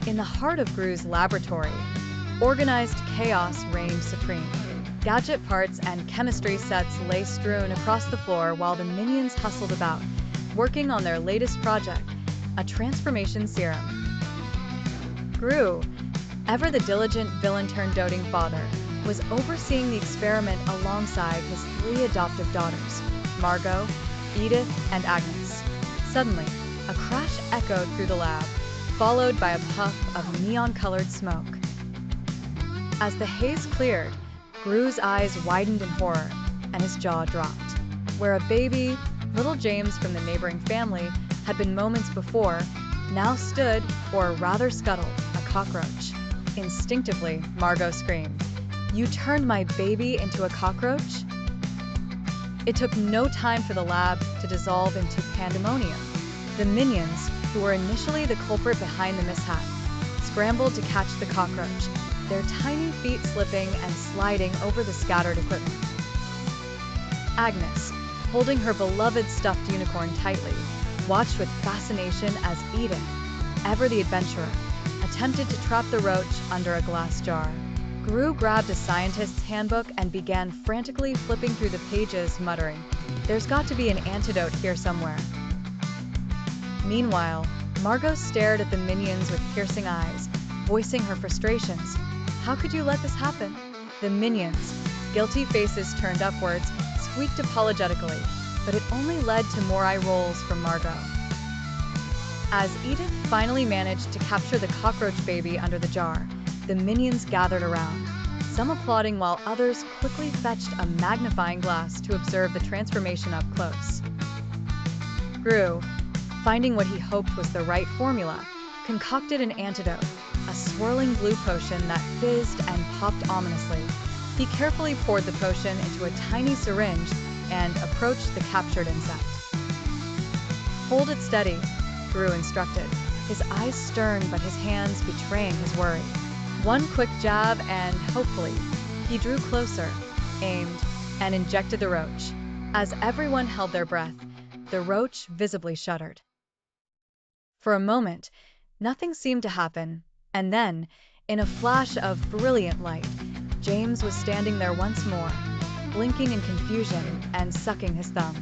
In the heart of Gru's laboratory, organized chaos reigned supreme. Gadget parts and chemistry sets lay strewn across the floor while the minions hustled about, working on their latest project, a transformation serum. Gru, ever the diligent villain-turned-doting father, was overseeing the experiment alongside his 3 adoptive daughters, Margot, Edith, and Agnes. Suddenly, a crash echoed through the lab, followed by a puff of neon-colored smoke. As the haze cleared, Gru's eyes widened in horror, and his jaw dropped. Where a baby, little James from the neighboring family, had been moments before, now stood, or rather scuttled, a cockroach. Instinctively, Margot screamed, "You turned my baby into a cockroach?" It took no time for the lab to dissolve into pandemonium. The minions, who were initially the culprit behind the mishap, scrambled to catch the cockroach, their tiny feet slipping and sliding over the scattered equipment. Agnes, holding her beloved stuffed unicorn tightly, watched with fascination as Edith, ever the adventurer, attempted to trap the roach under a glass jar. Gru grabbed a scientist's handbook and began frantically flipping through the pages, muttering, "There's got to be an antidote here somewhere." Meanwhile, Margot stared at the minions with piercing eyes, voicing her frustrations. How could you let this happen? The minions, guilty faces turned upwards, squeaked apologetically, but it only led to more eye rolls from Margot. As Edith finally managed to capture the cockroach baby under the jar, the minions gathered around, some applauding while others quickly fetched a magnifying glass to observe the transformation up close. Gru, finding what he hoped was the right formula, concocted an antidote, a swirling blue potion that fizzed and popped ominously. He carefully poured the potion into a tiny syringe and approached the captured insect. "Hold it steady," Gru instructed, his eyes stern but his hands betraying his worry. One quick jab and, hopefully, he drew closer, aimed, and injected the roach. As everyone held their breath, the roach visibly shuddered. For a moment, nothing seemed to happen, and then, in a flash of brilliant light, James was standing there once more, blinking in confusion and sucking his thumb.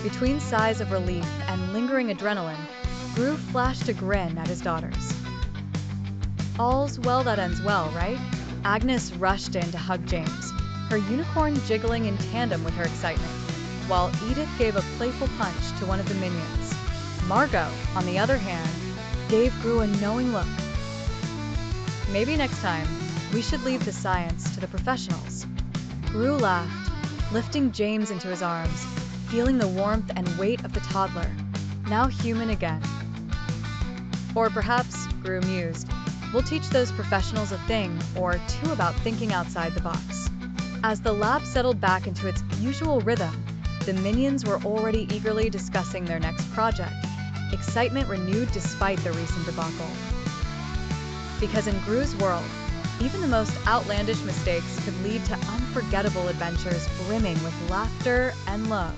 Between sighs of relief and lingering adrenaline, Gru flashed a grin at his daughters. "All's well that ends well, right?" Agnes rushed in to hug James, her unicorn jiggling in tandem with her excitement, while Edith gave a playful punch to one of the minions. Margot, on the other hand, gave Gru a knowing look. "Maybe next time, we should leave the science to the professionals." Gru laughed, lifting James into his arms, feeling the warmth and weight of the toddler, now human again. "Or perhaps," Gru mused, "we'll teach those professionals a thing or two about thinking outside the box." As the lab settled back into its usual rhythm, the minions were already eagerly discussing their next project, excitement renewed despite the recent debacle. Because in Gru's world, even the most outlandish mistakes could lead to unforgettable adventures brimming with laughter and love.